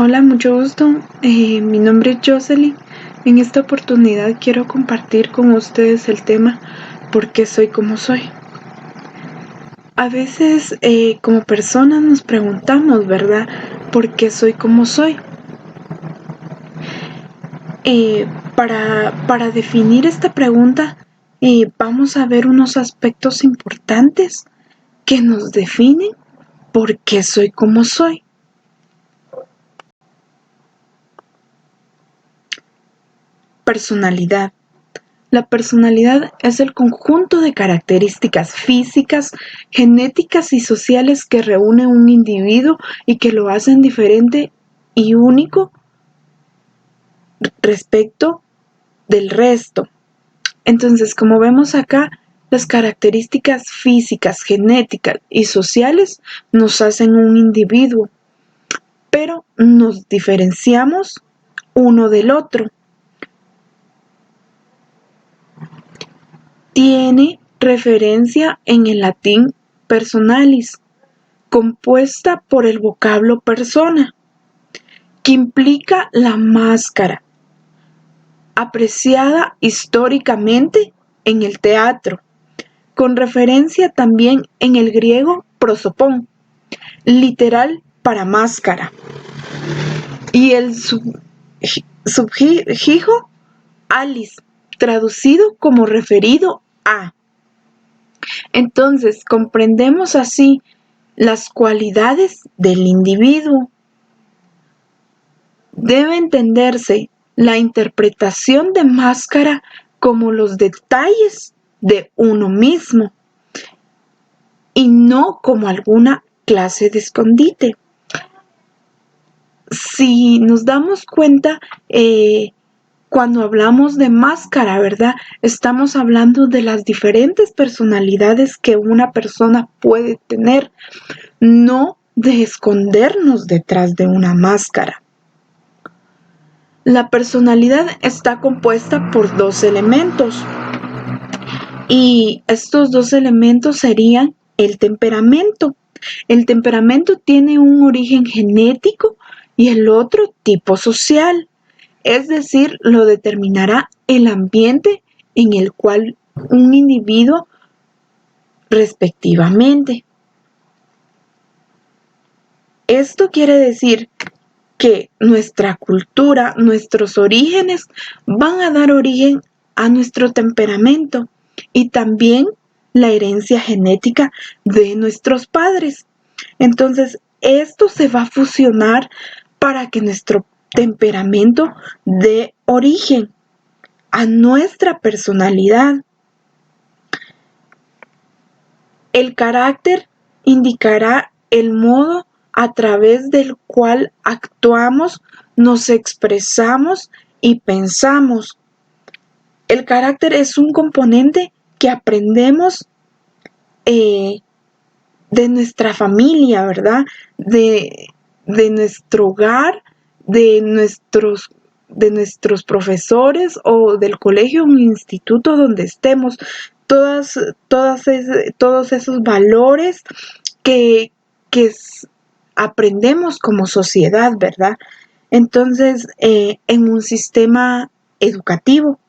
Hola, mucho gusto. Mi nombre es Jocelyn. En esta oportunidad quiero compartir con ustedes el tema ¿por qué soy como soy? A veces como personas nos preguntamos, ¿verdad? ¿Por qué soy como soy? Para definir esta pregunta vamos a ver unos aspectos importantes que nos definen por qué soy como soy. Personalidad. La personalidad es el conjunto de características físicas, genéticas y sociales que reúne un individuo y que lo hacen diferente y único respecto del resto. Entonces, como vemos acá, las características físicas, genéticas y sociales nos hacen un individuo, pero nos diferenciamos uno del otro. Tiene referencia en el latín personalis, compuesta por el vocablo persona, que implica la máscara, apreciada históricamente en el teatro, con referencia también en el griego prosopón, literal para máscara, y el sufijo alis, traducido como referido a. Entonces, comprendemos así las cualidades del individuo. Debe entenderse la interpretación de máscara como los detalles de uno mismo y no como alguna clase de escondite. Si nos damos cuenta, cuando hablamos de máscara, ¿verdad? Estamos hablando de las diferentes personalidades que una persona puede tener, no de escondernos detrás de una máscara. La personalidad está compuesta por dos elementos y estos dos elementos serían el temperamento. El temperamento tiene un origen genético y el otro tipo social, es decir, lo determinará el ambiente en el cual un individuo respectivamente. Esto quiere decir que nuestra cultura, nuestros orígenes van a dar origen a nuestro temperamento y también la herencia genética de nuestros padres. Entonces, esto se va a fusionar para que nuestro temperamento dé origen a nuestra personalidad. El carácter indicará el modo a través del cual actuamos, nos expresamos y pensamos. El carácter es un componente que aprendemos de nuestra familia, ¿verdad? De nuestro hogar, de nuestros profesores o del colegio o instituto donde estemos. Todos esos valores que aprendemos como sociedad, ¿verdad? Entonces, en un sistema educativo.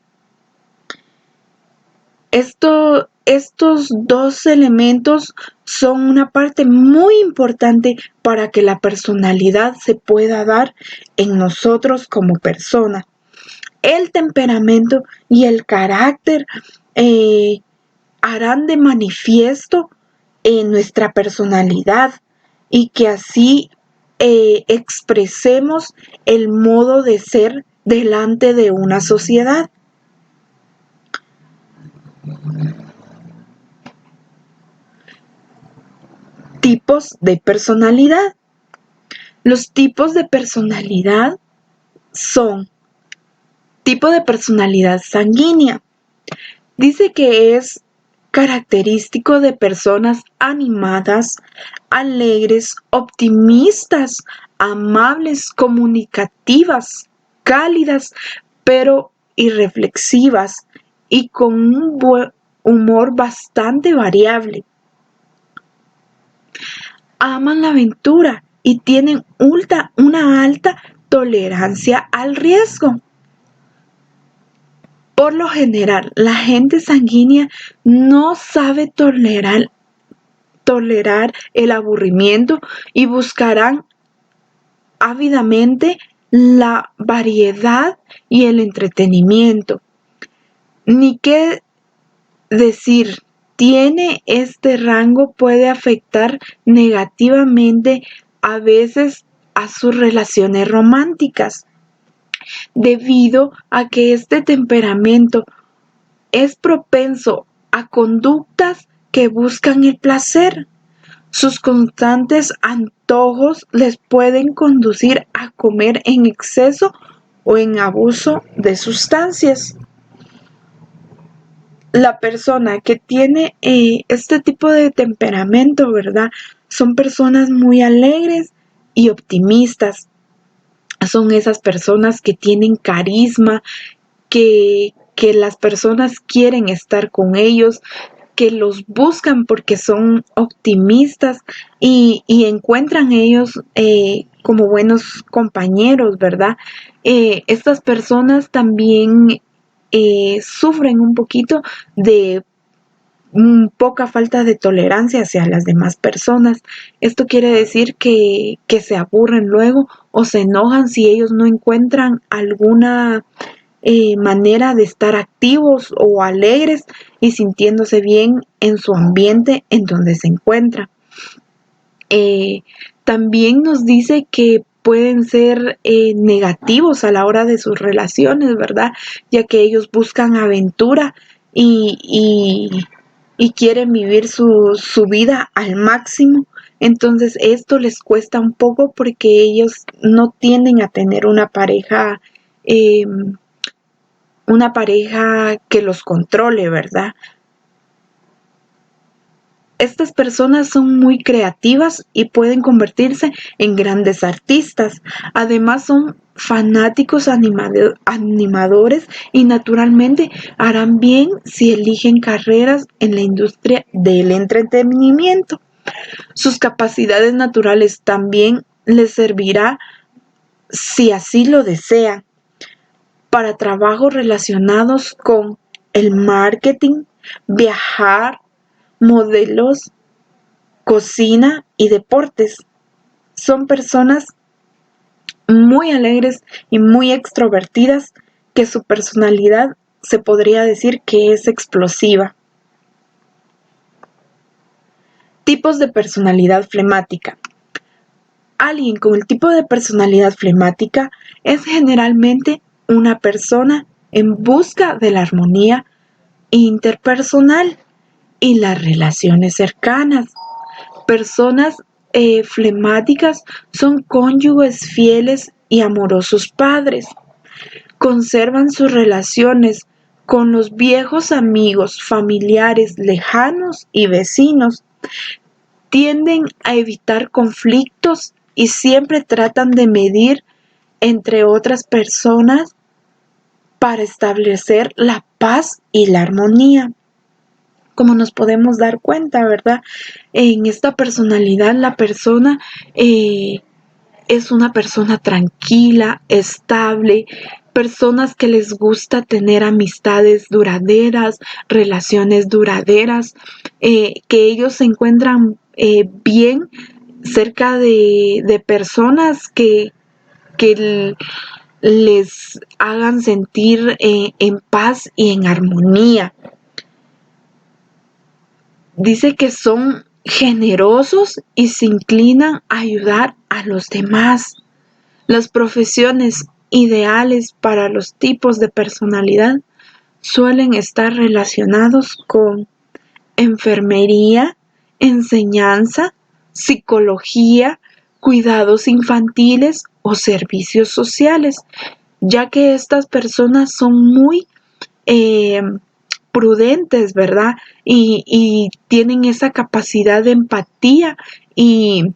Estos dos elementos son una parte muy importante para que la personalidad se pueda dar en nosotros como persona. El temperamento y el carácter harán de manifiesto nuestra personalidad y que así expresemos el modo de ser delante de una sociedad. Tipos de personalidad. Los tipos de personalidad son tipo de personalidad sanguínea. Dice que es característico de personas animadas, alegres, optimistas, amables, comunicativas, cálidas, pero irreflexivas y con un humor bastante variable. Aman la aventura y tienen una alta tolerancia al riesgo. Por lo general, la gente sanguínea no sabe tolerar el aburrimiento y buscarán ávidamente la variedad y el entretenimiento. Ni qué decir, tiene este rango puede afectar negativamente a veces a sus relaciones románticas, debido a que este temperamento es propenso a conductas que buscan el placer. Sus constantes antojos les pueden conducir a comer en exceso o en abuso de sustancias. La persona que tiene este tipo de temperamento, ¿verdad? Son personas muy alegres y optimistas. Son esas personas que tienen carisma, que las personas quieren estar con ellos, que los buscan porque son optimistas y encuentran ellos como buenos compañeros, ¿verdad? Estas personas también sufren un poquito de poca falta de tolerancia hacia las demás personas. Esto quiere decir que se aburren luego o se enojan si ellos no encuentran alguna manera de estar activos o alegres y sintiéndose bien en su ambiente en donde se encuentra. Eh, También nos dice que pueden ser negativos a la hora de sus relaciones, ¿verdad? Ya que ellos buscan aventura y quieren vivir su vida al máximo. Entonces esto les cuesta un poco porque ellos no tienden a tener eh, una pareja que los controle, ¿verdad? Estas personas son muy creativas y pueden convertirse en grandes artistas. Además son fanáticos animadores y naturalmente harán bien si eligen carreras en la industria del entretenimiento. Sus capacidades naturales también les servirá, si así lo desean, para trabajos relacionados con el marketing, viajar, modelos, cocina y deportes. Son personas muy alegres y muy extrovertidas que su personalidad se podría decir que es explosiva. Tipos de personalidad flemática. Alguien con el tipo de personalidad flemática es generalmente una persona en busca de la armonía interpersonal y las relaciones cercanas. Personas flemáticas son cónyuges fieles y amorosos padres. Conservan sus relaciones con los viejos amigos, familiares lejanos y vecinos. Tienden a evitar conflictos y siempre tratan de medir entre otras personas para establecer la paz y la armonía. Como nos podemos dar cuenta, ¿verdad? En esta personalidad la persona es una persona tranquila, estable, personas que les gusta tener amistades duraderas, relaciones duraderas, que ellos se encuentran bien cerca de personas que les hagan sentir en paz y en armonía. Dice que son generosos y se inclinan a ayudar a los demás. Las profesiones ideales para los tipos de personalidad suelen estar relacionados con enfermería, enseñanza, psicología, cuidados infantiles o servicios sociales, ya que estas personas son muy eh, prudentes, ¿verdad? Y tienen esa capacidad de empatía y,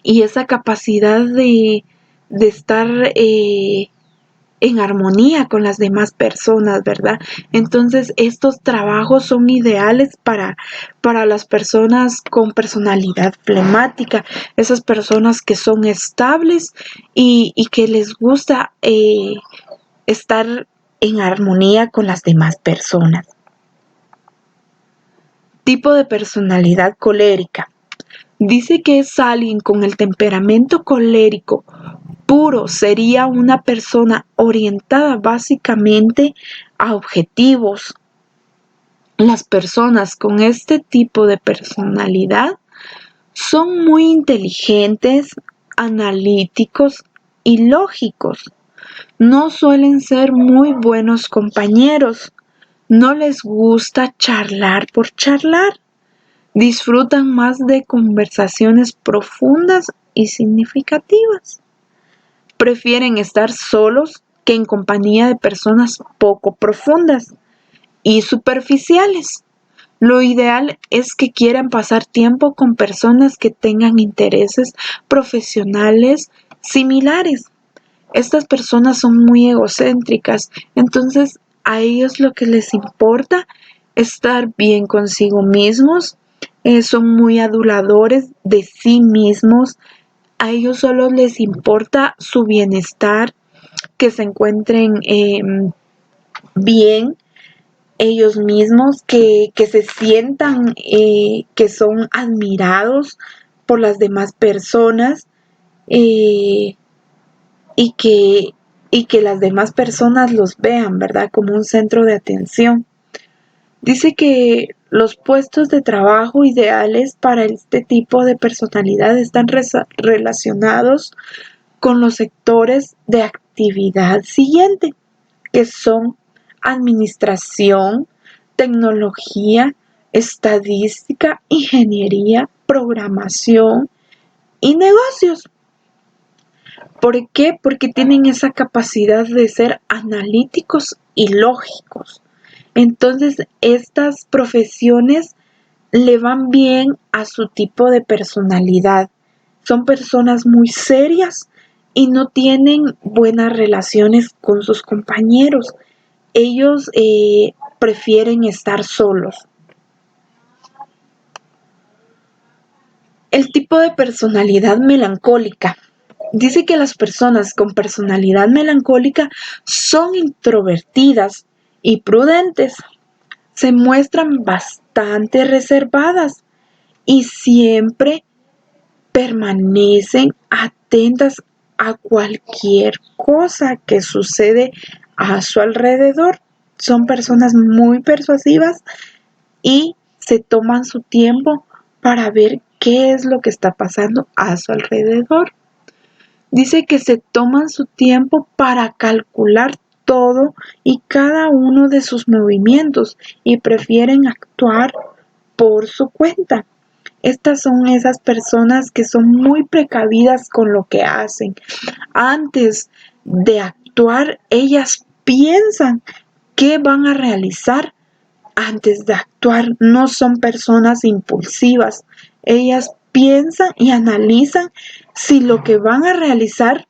y esa capacidad de estar en armonía con las demás personas, ¿verdad? Entonces, estos trabajos son ideales para las personas con personalidad flemática, esas personas que son estables y que les gusta estar en armonía con las demás personas. Tipo de personalidad colérica. Dice que es alguien con el temperamento colérico puro, sería una persona orientada básicamente a objetivos. Las personas con este tipo de personalidad son muy inteligentes, analíticos y lógicos. No suelen ser muy buenos compañeros. No les gusta charlar por charlar. Disfrutan más de conversaciones profundas y significativas. Prefieren estar solos que en compañía de personas poco profundas y superficiales. Lo ideal es que quieran pasar tiempo con personas que tengan intereses profesionales similares. Estas personas son muy egocéntricas, entonces a ellos lo que les importa es estar bien consigo mismos, son muy aduladores de sí mismos, a ellos solo les importa su bienestar, que se encuentren bien ellos mismos, que se sientan que son admirados por las demás personas eh, y, que, y que las demás personas los vean, ¿verdad? Como un centro de atención. Dice que los puestos de trabajo ideales para este tipo de personalidad están relacionados con los sectores de actividad siguiente, que son administración, tecnología, estadística, ingeniería, programación y negocios. ¿Por qué? Porque tienen esa capacidad de ser analíticos y lógicos. Entonces, estas profesiones le van bien a su tipo de personalidad. Son personas muy serias y no tienen buenas relaciones con sus compañeros. Ellos prefieren estar solos. El tipo de personalidad melancólica. Dice que las personas con personalidad melancólica son introvertidas y prudentes. Se muestran bastante reservadas y siempre permanecen atentas a cualquier cosa que sucede a su alrededor. Son personas muy persuasivas y se toman su tiempo para ver qué es lo que está pasando a su alrededor. Dice que se toman su tiempo para calcular todo y cada uno de sus movimientos y prefieren actuar por su cuenta. Estas son esas personas que son muy precavidas con lo que hacen. Antes de actuar, ellas piensan qué van a realizar antes de actuar. No son personas impulsivas. Ellas piensan y analizan si lo que van a realizar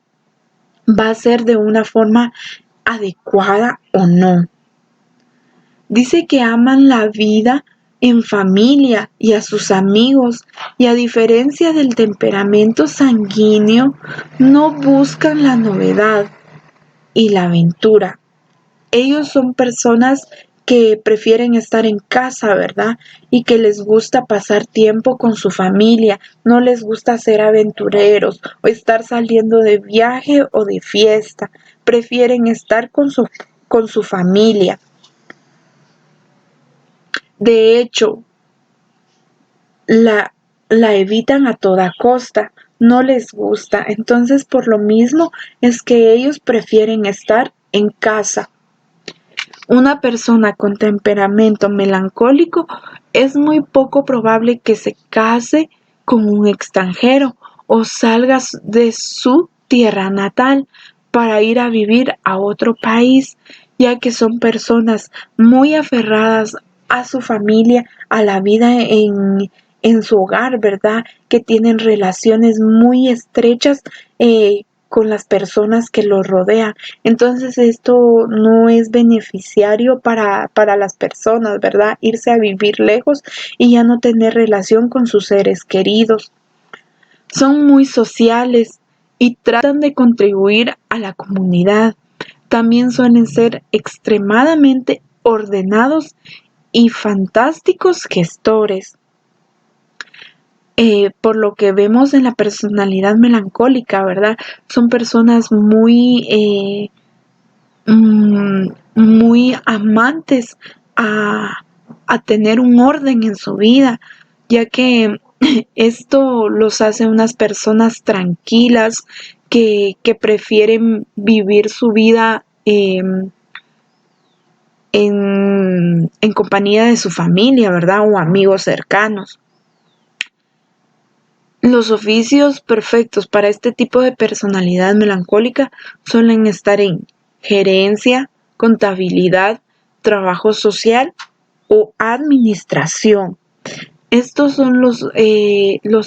va a ser de una forma adecuada o no. Dice que aman la vida en familia y a sus amigos y a diferencia del temperamento sanguíneo, no buscan la novedad y la aventura. Ellos son personas que prefieren estar en casa, ¿verdad? Y que les gusta pasar tiempo con su familia, no les gusta ser aventureros o estar saliendo de viaje o de fiesta, prefieren estar con su familia. De hecho, la, la evitan a toda costa, no les gusta, entonces por lo mismo es que ellos prefieren estar en casa. Una persona con temperamento melancólico es muy poco probable que se case con un extranjero o salga de su tierra natal para ir a vivir a otro país, ya que son personas muy aferradas a su familia, a la vida en su hogar, ¿verdad? Que tienen relaciones muy estrechas con las personas que los rodean. Entonces esto no es beneficiario para las personas, ¿verdad? Irse a vivir lejos y ya no tener relación con sus seres queridos. Son muy sociales y tratan de contribuir a la comunidad. También suelen ser extremadamente ordenados y fantásticos gestores. Por lo que vemos en la personalidad melancólica, ¿verdad? Son personas muy amantes a tener un orden en su vida, ya que esto los hace unas personas tranquilas que prefieren vivir su vida en compañía de su familia, ¿verdad? O amigos cercanos. Los oficios perfectos para este tipo de personalidad melancólica suelen estar en gerencia, contabilidad, trabajo social o administración. Estos son los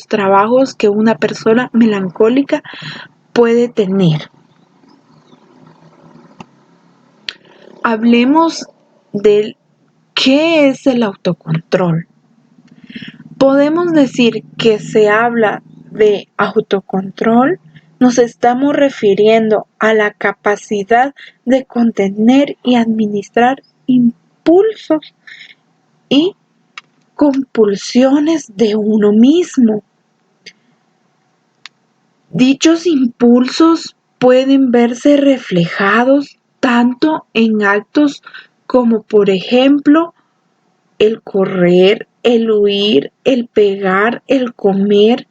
trabajos que una persona melancólica puede tener. Hablemos de qué es el autocontrol. Podemos decir que se habla de autocontrol, nos estamos refiriendo a la capacidad de contener y administrar impulsos y compulsiones de uno mismo. Dichos impulsos pueden verse reflejados tanto en actos como, por ejemplo, el correr, el huir, el pegar, el comer,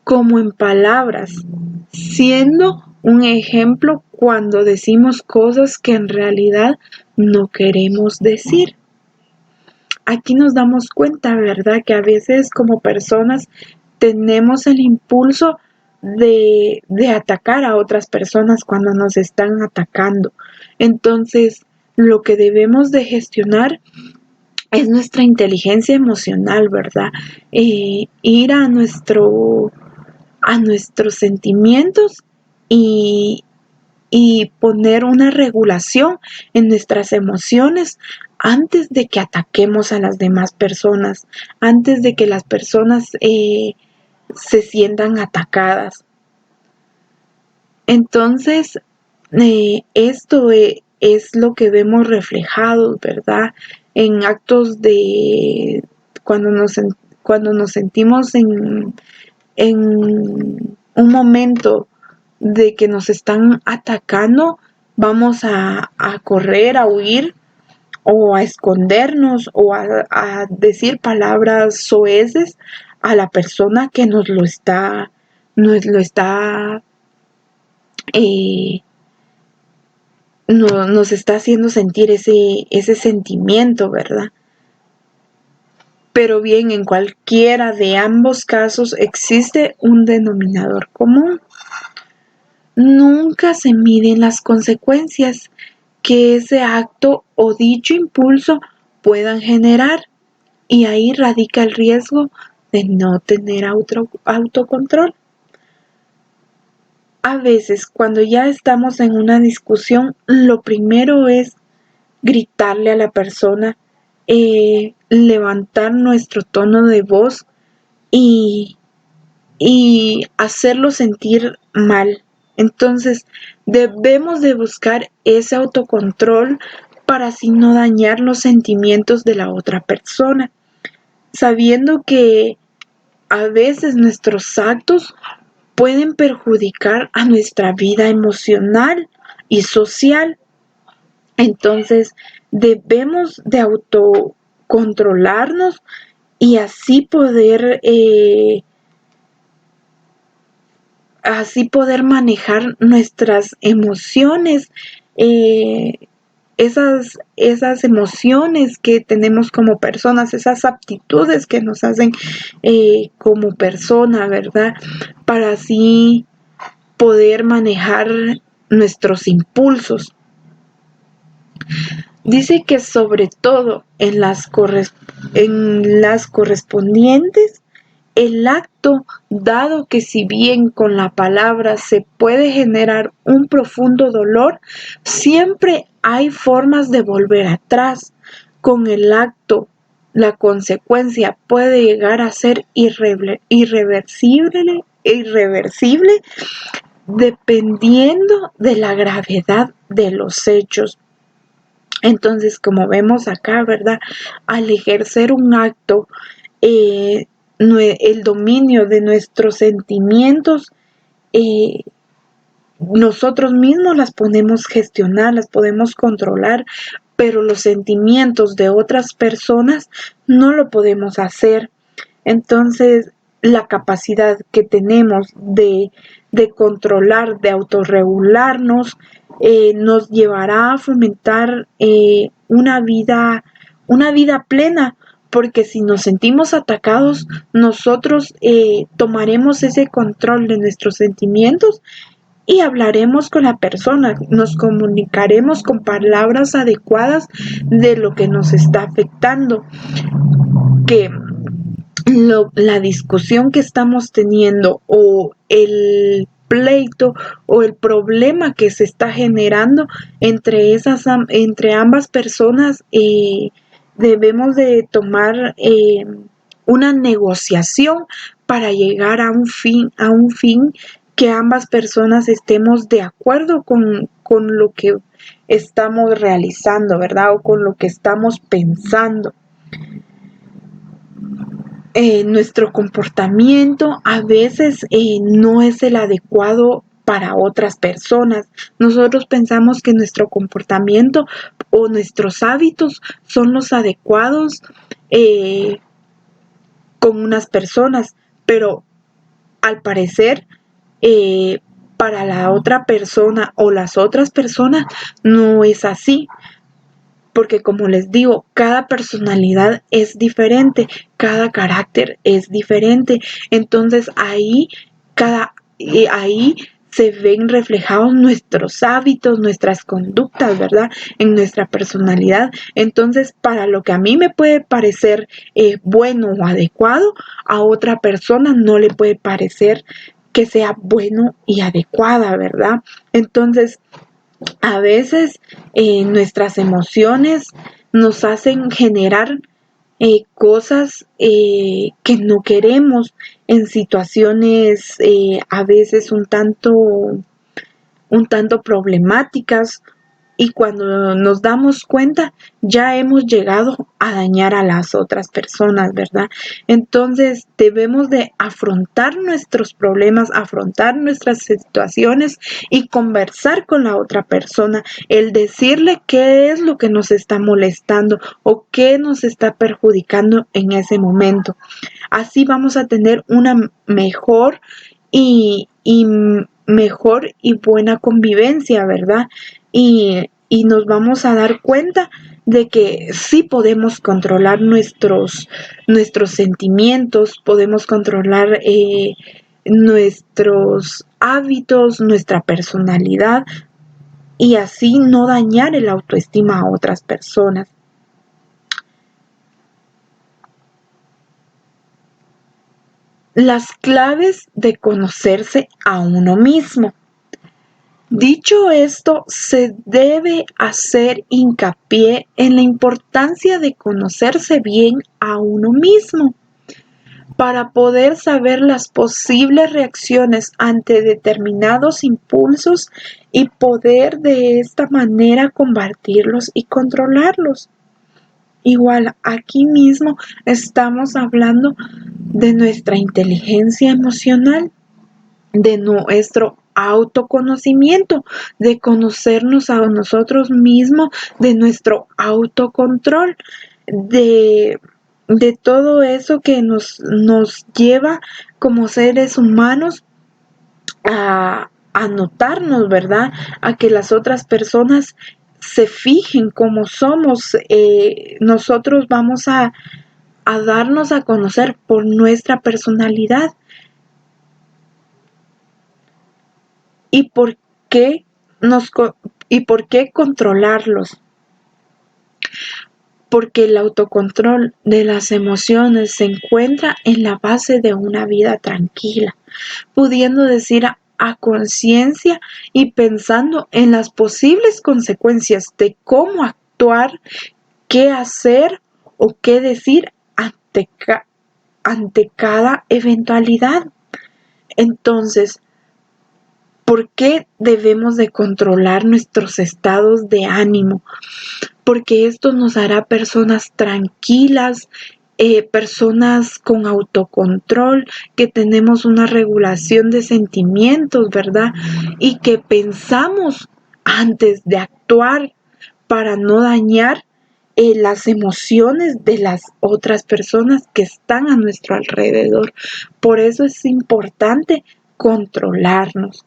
como en palabras, siendo un ejemplo cuando decimos cosas que en realidad no queremos decir. Aquí nos damos cuenta, ¿verdad?, que a veces como personas tenemos el impulso de atacar a otras personas cuando nos están atacando. Entonces, lo que debemos de gestionar es nuestra inteligencia emocional, ¿verdad? Ir a nuestros sentimientos y, y poner una regulación en nuestras emociones antes de que ataquemos a las demás personas, antes de que las personas se sientan atacadas. Entonces, esto es lo que vemos reflejado, ¿verdad? En actos de cuando nos sentimos en un momento de que nos están atacando, vamos a correr, a huir o a escondernos o a decir palabras soeces a la persona que eh, nos está haciendo sentir ese sentimiento, ¿verdad? Pero bien, en cualquiera de ambos casos existe un denominador común. Nunca se miden las consecuencias que ese acto o dicho impulso puedan generar, y ahí radica el riesgo de no tener autocontrol. A veces, cuando ya estamos en una discusión, lo primero es gritarle a la persona, levantar nuestro tono de voz y, y hacerlo sentir mal. Entonces, debemos de buscar ese autocontrol para así no dañar los sentimientos de la otra persona, sabiendo que a veces nuestros actos pueden perjudicar a nuestra vida emocional y social. Entonces, debemos de autocontrolarnos y así poder manejar nuestras emociones, esas emociones que tenemos como personas, esas aptitudes que nos hacen como persona, ¿verdad? Para así poder manejar nuestros impulsos. Dice que sobre todo en las correspondientes el acto, dado que si bien con la palabra se puede generar un profundo dolor, siempre hay formas de volver atrás. Con el acto, la consecuencia puede llegar a ser irreversible dependiendo de la gravedad de los hechos. Entonces, como vemos acá, ¿verdad? Al ejercer un acto, el dominio de nuestros sentimientos, eh, nosotros mismos las podemos gestionar, las podemos controlar, pero los sentimientos de otras personas no lo podemos hacer. Entonces, la capacidad que tenemos de controlar, de autorregularnos, nos llevará a fomentar una vida plena, porque si nos sentimos atacados, nosotros tomaremos ese control de nuestros sentimientos y hablaremos con la persona, nos comunicaremos con palabras adecuadas de lo que nos está afectando, que la discusión que estamos teniendo o el pleito o el problema que se está generando entre ambas personas, debemos de tomar una negociación para llegar a un fin que ambas personas estemos de acuerdo con lo que estamos realizando, ¿verdad? O con lo que estamos pensando. Nuestro comportamiento a veces no es el adecuado para otras personas. Nosotros pensamos que nuestro comportamiento o nuestros hábitos son los adecuados eh, con unas personas, pero al parecer eh, para la otra persona o las otras personas no es así. Porque como les digo, cada personalidad es diferente, cada carácter es diferente. Entonces ahí se ven reflejados nuestros hábitos, nuestras conductas, ¿verdad? En nuestra personalidad. Entonces, para lo que a mí me puede parecer bueno o adecuado, a otra persona no le puede parecer que sea bueno y adecuada, ¿verdad? Entonces, a veces nuestras emociones nos hacen generar cosas que no queremos en situaciones a veces un tanto problemáticas, y cuando nos damos cuenta ya hemos llegado a dañar a las otras personas, ¿verdad? Entonces debemos de afrontar nuestros problemas, afrontar nuestras situaciones y conversar con la otra persona, el decirle qué es lo que nos está molestando o qué nos está perjudicando en ese momento. Así vamos a tener una mejor y mejor y buena convivencia, ¿verdad? Y nos vamos a dar cuenta de que sí podemos controlar nuestros sentimientos, podemos controlar nuestros hábitos, nuestra personalidad, y así no dañar el autoestima a otras personas. Las claves de conocerse a uno mismo. Dicho esto, se debe hacer hincapié en la importancia de conocerse bien a uno mismo para poder saber las posibles reacciones ante determinados impulsos y poder de esta manera combatirlos y controlarlos. Igual, aquí mismo estamos hablando de nuestra inteligencia emocional, de nuestro autoconocimiento, de conocernos a nosotros mismos, de nuestro autocontrol, de, de todo eso que nos lleva como seres humanos a notarnos, ¿verdad? A que las otras personas se fijen cómo somos. Nosotros vamos a darnos a conocer por nuestra personalidad. ¿Y por qué y por qué controlarlos? porque el autocontrol de las emociones se encuentra en la base de una vida tranquila, pudiendo decir a conciencia y pensando en las posibles consecuencias de cómo actuar, qué hacer o qué decir ante cada eventualidad. Entonces, ¿por qué debemos de controlar nuestros estados de ánimo? Porque esto nos hará personas tranquilas, personas con autocontrol, que tenemos una regulación de sentimientos, ¿verdad? Y que pensamos antes de actuar para no dañar las emociones de las otras personas que están a nuestro alrededor. Por eso es importante controlarnos.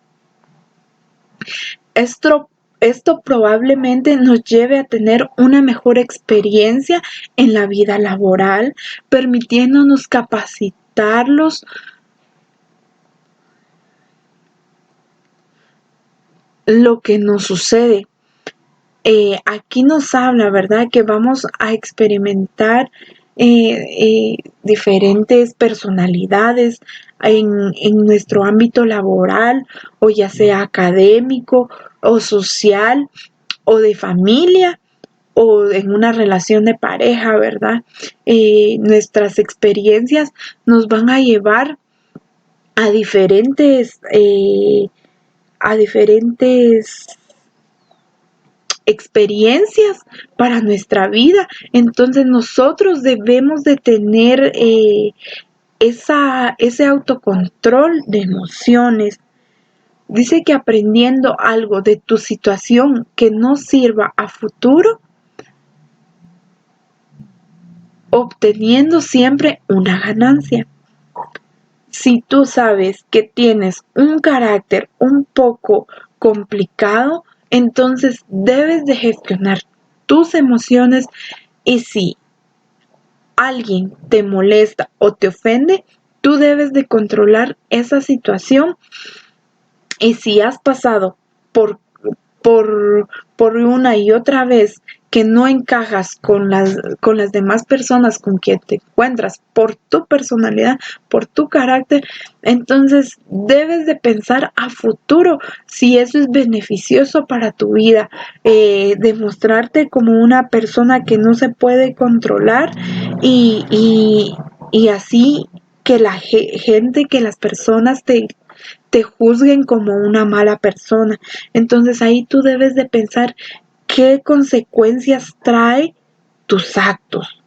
Esto probablemente nos lleve a tener una mejor experiencia en la vida laboral, permitiéndonos capacitarlos. Lo que nos sucede. Aquí nos habla, ¿verdad? Que vamos a experimentar diferentes personalidades en nuestro ámbito laboral, o ya sea académico o social o de familia o en una relación de pareja, ¿verdad? Nuestras experiencias nos van a llevar a diferentes experiencias para nuestra vida. Entonces nosotros debemos de tener ese autocontrol de emociones. Dice que aprendiendo algo de tu situación que no sirva a futuro, obteniendo siempre una ganancia. Si tú sabes que tienes un carácter un poco complicado, entonces debes de gestionar tus emociones, y si alguien te molesta o te ofende, tú debes de controlar esa situación. Y si has pasado por, por una y otra vez que no encajas con las demás personas con quien te encuentras por tu personalidad, por tu carácter, entonces debes de pensar a futuro si eso es beneficioso para tu vida, demostrarte como una persona que no se puede controlar, y así que la gente, que las personas te juzguen como una mala persona. Entonces ahí tú debes de pensar qué consecuencias trae tus actos.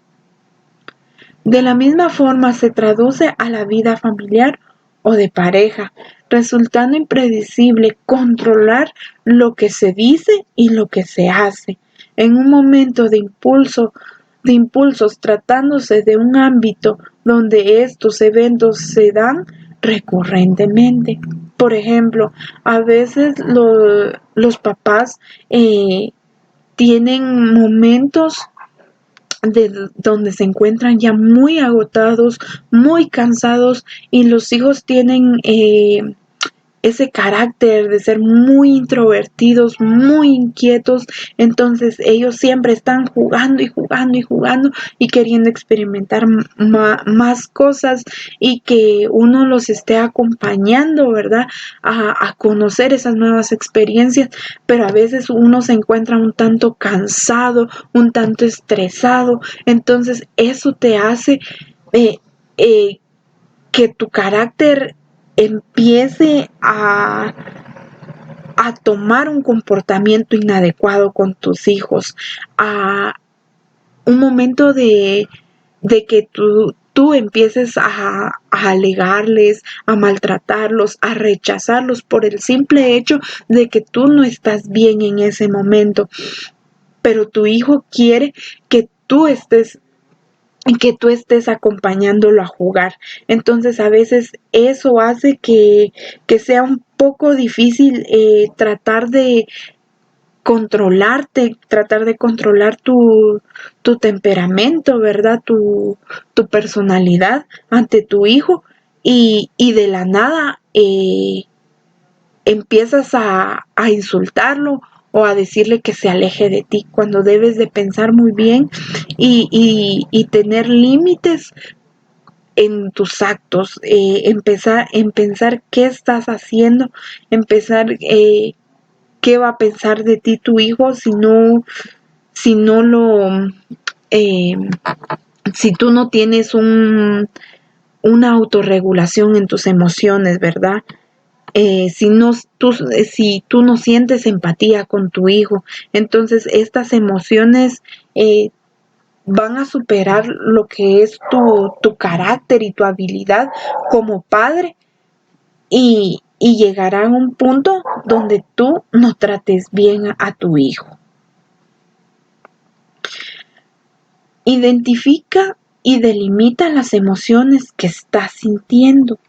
De la misma forma se traduce a la vida familiar o de pareja, resultando impredecible controlar lo que se dice y lo que se hace. En un momento de impulsos, tratándose de un ámbito donde estos eventos se dan recurrentemente. Por ejemplo, a veces los papás tienen momentos donde se encuentran ya muy agotados, muy cansados, y los hijos tienen ese carácter de ser muy introvertidos, muy inquietos. Entonces ellos siempre están jugando y jugando y jugando y queriendo experimentar más cosas, y que uno los esté acompañando, ¿verdad? A conocer esas nuevas experiencias, pero a veces uno se encuentra un tanto cansado, un tanto estresado. Entonces eso te hace eh, eh, que tu carácter empiece a tomar un comportamiento inadecuado con tus hijos, a un momento de que tú empieces a alegarles, a maltratarlos, a rechazarlos por el simple hecho de que tú no estás bien en ese momento, pero tu hijo quiere que tú estés acompañándolo a jugar. Entonces a veces eso hace que sea un poco difícil tratar de controlarte, tratar de controlar tu temperamento, ¿verdad? Tu personalidad ante tu hijo, y de la nada empiezas a insultarlo o a decirle que se aleje de ti, cuando debes de pensar muy bien y tener límites en tus actos, empezar en pensar qué estás haciendo, empezar qué va a pensar de ti tu hijo si no lo eh, si tú no tienes una autorregulación en tus emociones, ¿verdad? Si tú no sientes empatía con tu hijo, entonces estas emociones van a superar lo que es tu carácter y tu habilidad como padre y llegará a un punto donde tú no trates bien a tu hijo. Identifica y delimita las emociones que estás sintiendo.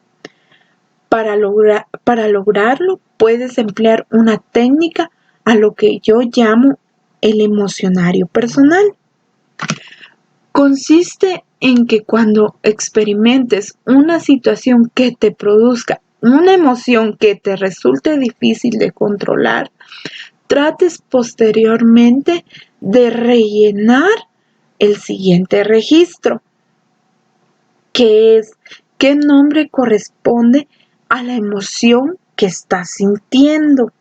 Para lograrlo, puedes emplear una técnica a lo que yo llamo el emocionario personal. Consiste en que cuando experimentes una situación que te produzca una emoción que te resulte difícil de controlar, trates posteriormente de rellenar el siguiente registro, que es qué nombre corresponde a la emoción que estás sintiendo.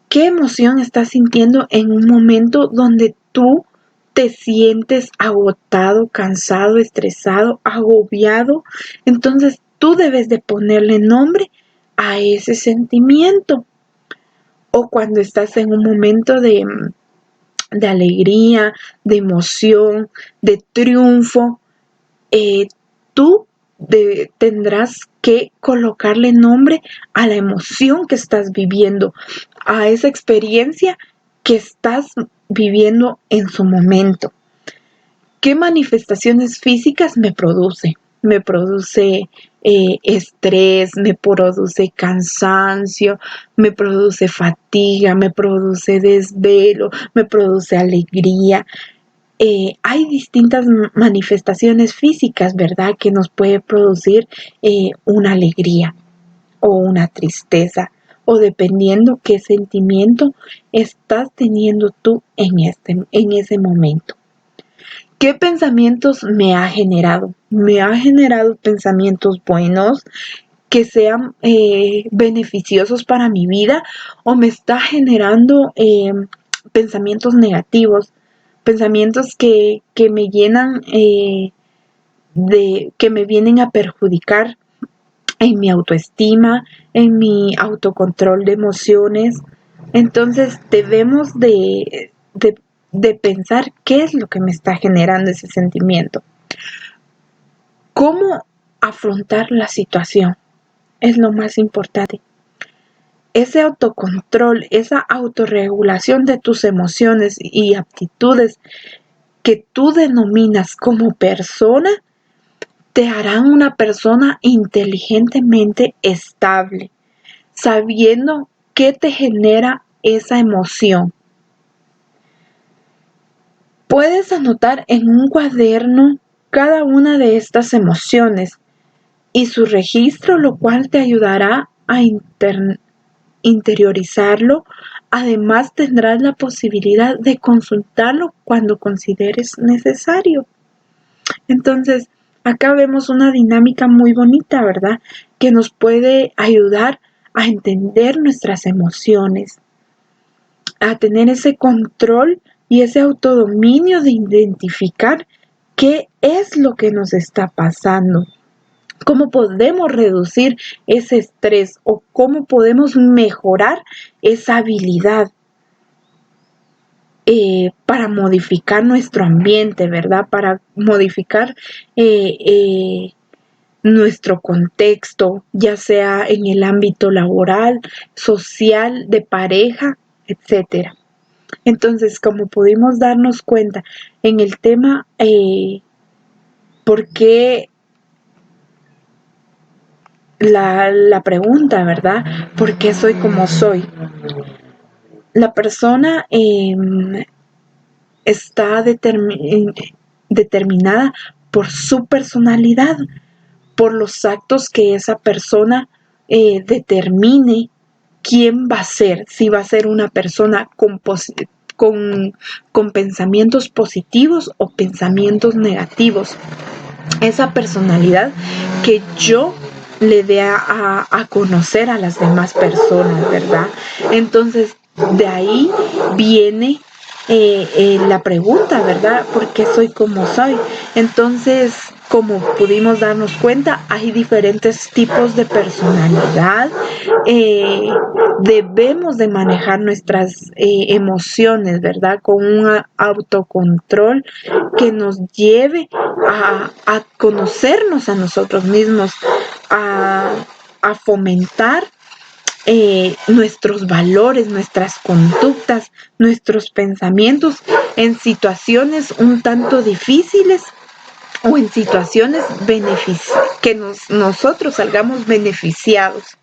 ¿Qué emoción estás sintiendo en un momento donde tú te sientes agotado, cansado, estresado, agobiado? Entonces tú debes de ponerle nombre a ese sentimiento. O cuando estás en un momento de alegría, de emoción, de triunfo, tú tendrás que colocarle nombre a la emoción que estás viviendo, a esa experiencia que estás viviendo en su momento. ¿Qué manifestaciones físicas me produce? Me produce estrés, me produce cansancio, me produce fatiga, me produce desvelo, me produce alegría. Hay distintas manifestaciones físicas, ¿verdad?, que nos puede producir una alegría o una tristeza, o dependiendo qué sentimiento estás teniendo tú en ese momento. ¿Qué pensamientos me ha generado? Me ha generado pensamientos buenos que sean beneficiosos para mi vida, o me está generando pensamientos negativos, pensamientos que me llenan que me vienen a perjudicar en mi autoestima, en mi autocontrol de emociones. Entonces debemos de pensar qué es lo que me está generando ese sentimiento. ¿Cómo afrontar la situación? Es lo más importante. Ese autocontrol, esa autorregulación de tus emociones y aptitudes que tú denominas como persona, te harán una persona inteligentemente estable, sabiendo qué te genera esa emoción. Puedes anotar en un cuaderno cada una de estas emociones y su registro, lo cual te ayudará a interiorizarlo. Además, tendrás la posibilidad de consultarlo cuando consideres necesario. Entonces, acá vemos una dinámica muy bonita, ¿verdad?, que nos puede ayudar a entender nuestras emociones, a tener ese control y ese autodominio de identificar qué es lo que nos está pasando, cómo podemos reducir ese estrés o cómo podemos mejorar esa habilidad para modificar nuestro ambiente, ¿verdad? Para modificar nuestro contexto, ya sea en el ámbito laboral, social, de pareja, etcétera. Entonces, como pudimos darnos cuenta en el tema, ¿por qué la pregunta, ¿verdad? ¿Por qué soy como soy? La persona está determinada por su personalidad, por los actos que esa persona determine quién va a ser, si va a ser una persona con pensamientos positivos o pensamientos negativos. Esa personalidad que yo le dé a conocer a las demás personas, ¿verdad? Entonces, de ahí viene la pregunta, ¿verdad? ¿Por qué soy como soy? Entonces, como pudimos darnos cuenta, hay diferentes tipos de personalidad. Eh, Debemos de manejar nuestras emociones, ¿verdad? Con un autocontrol que nos lleve a conocernos a nosotros mismos, a fomentar nuestros valores, nuestras conductas, nuestros pensamientos en situaciones un tanto difíciles o en situaciones nosotros salgamos beneficiados.